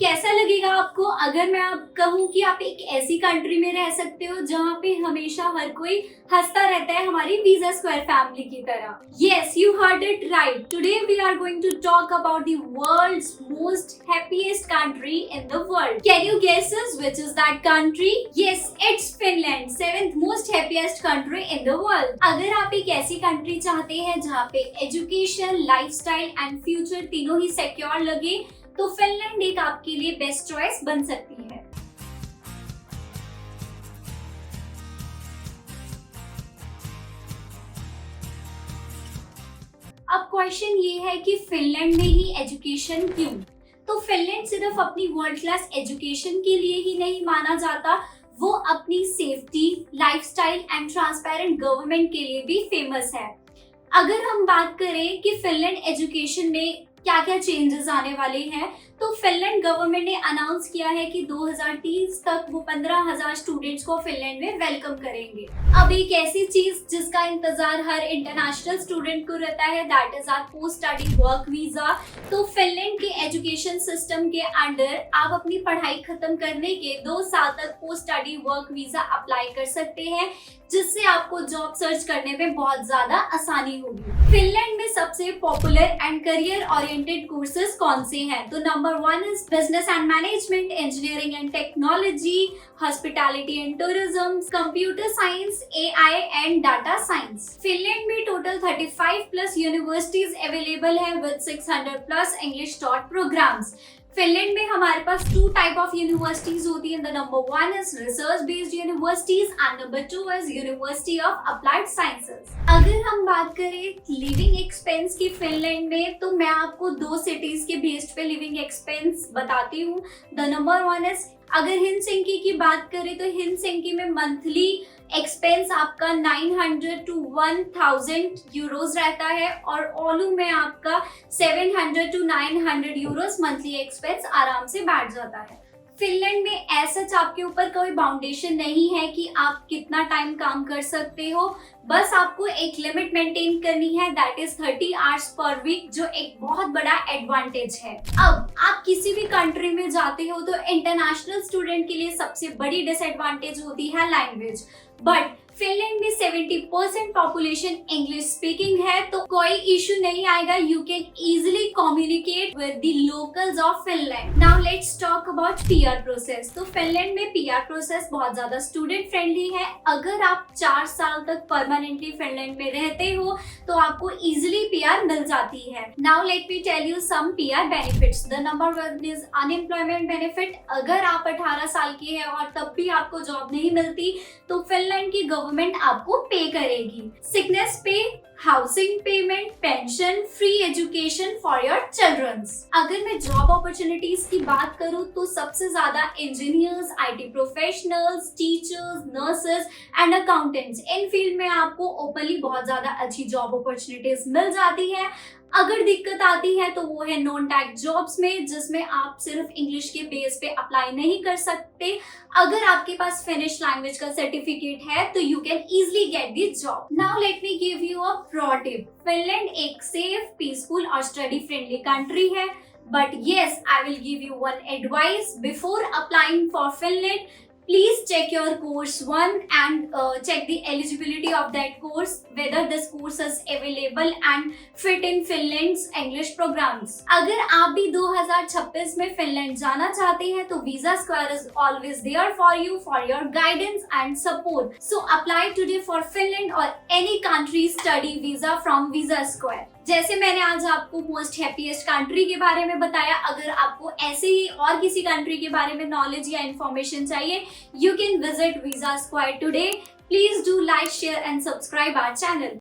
कैसा लगेगा आपको अगर मैं आप कहूँ कि आप एक ऐसी कंट्री में रह सकते हो जहाँ पे हमेशा हर कोई हंसता रहता है हमारी वीजा स्क्वायर फैमिली की तरह। Yes, you heard it right. Today we are going to talk about the world's most happiest country in the world. Can you guess which is that country? Yes, it's Finland, 7th most happiest country in the world. अगर आप एक ऐसी country चाहते हैं जहाँ पे education, lifestyle and future तीनों ही secure लगे तो फिनलैंड एक आपके लिए बेस्ट चॉइस बन सकती है। अब क्वेश्चन ये है कि फिनलैंड में ही एजुकेशन क्यों? तो फिनलैंड सिर्फ अपनी वर्ल्ड क्लास एजुकेशन के लिए ही नहीं माना जाता, वो अपनी safety, lifestyle and transparent government के लिए भी फेमस है। अगर हम बात करें कि फिनलैंड एजुकेशन में क्या क्या चेंजेस आने वाले हैं, तो फिनलैंड गवर्नमेंट ने अनाउंस किया है कि 2030 तक वो 15,000 स्टूडेंट्स को फिनलैंड में वेलकम करेंगे। अब एक ऐसी चीज जिसका इंतजार हर इंटरनेशनल स्टूडेंट को रहता है, that is our post study work visa. तो फिनलैंड के एजुकेशन सिस्टम के अंडर आप अपनी पढ़ाई खत्म करने के 2 साल तक post study work visa apply कर सकते हैं, जिससे आपको जॉब सर्च करने में बहुत ज्यादा आसानी होगी। फिनलैंड में सबसे popular and career oriented courses कौन से हैं? तो number 1 is business and management, engineering and technology, hospitality and tourism, computer science, AI and data science. Finland में टोटल 35 plus universities अवेलेबल है with 600 plus English taught programs. Finland में हमारे पास 2 type of universities होती हैं। Number 1 is research based universities and number 2 is university of applied sciences. अगर हम बात करें लिविंग एक्सपेंस की फिनलैंड में, तो मैं आपको 2 सिटीज के बेस्ड पे लिविंग एक्सपेंस बताती हूँ। द नंबर 1 इज, अगर हेलसिंकी की बात करें तो हेलसिंकी में मंथली एक्सपेंस आपका 900 to 1000 यूरोस रहता है और ओलू में आपका 700 to 900 यूरोस मंथली एक्सपेंस आराम से बैठ जाता है। फिनलैंड में ऐसा आपके ऊपर कोई बाउंडेशन नहीं है कि आप कितना टाइम काम कर सकते हो, बस आपको एक लिमिट मेंटेन करनी है, that is 30 hours per week, जो एक बहुत बड़ा एडवांटेज है। अब आप किसी भी कंट्री में जाते हो तो इंटरनेशनल स्टूडेंट के लिए सबसे बड़ी डिसएडवांटेज होती है लैंग्वेज, बट फिनलैंड में 70% पॉपुलेशन इंग्लिश स्पीकिंग है, तो कोई इशू नहीं आएगा। You can easily communicate with the locals of Finland. Now let's talk about PR process. तो फिनलैंड में पीआर प्रोसेस बहुत ज्यादा स्टूडेंट फ्रेंडली है। अगर आप 4 साल तक परमानेंटली फिनलैंड में रहते हो तो आपको इजिली पीआर मिल जाती है। Now let me tell you some PR benefits. The number 1 is unemployment benefit. अगर आप 18 साल के हैं और तब भी आपको जॉब नहीं मिलती तो फिनलैंड की गवर्नमेंट आपको पे करेगी। Sickness pay, housing payment, pension, free education for your childrens. अगर मैं जॉब अपॉर्चुनिटीज की बात करूं तो सबसे ज्यादा engineers, IT professionals, teachers, nurses and accountants, in field में आपको ओपनली बहुत ज्यादा अच्छी जॉब अपॉर्चुनिटीज मिल जाती है। अगर दिक्कत आती है तो वो है नॉन टैक्स जॉब्स में, जिसमें आप सिर्फ इंग्लिश के बेस पे अप्लाई नहीं कर सकते। अगर आपके पास फिनिश लैंग्वेज का सर्टिफिकेट है तो you can easily get the job. Now let me give you a pro tip. Finland एक सेफ, पीसफुल और स्टडी फ्रेंडली कंट्री है, but yes, I will give you one advice before applying for Finland. Please check your course one and check the eligibility of that course, whether this course is available and fit in Finland's English programs. अगर आप भी 2026 में Finland जाना चाहते हैं तो visa square is always there for you for your guidance and support. So apply today for Finland or any country study visa from Visa Square. जैसे मैंने आज आपको मोस्ट हैप्पीएस्ट कंट्री के बारे में बताया, अगर आपको ऐसे ही और किसी कंट्री के बारे में नॉलेज या इन्फॉर्मेशन चाहिए, you can visit visa square today. Please do like, share and subscribe our channel.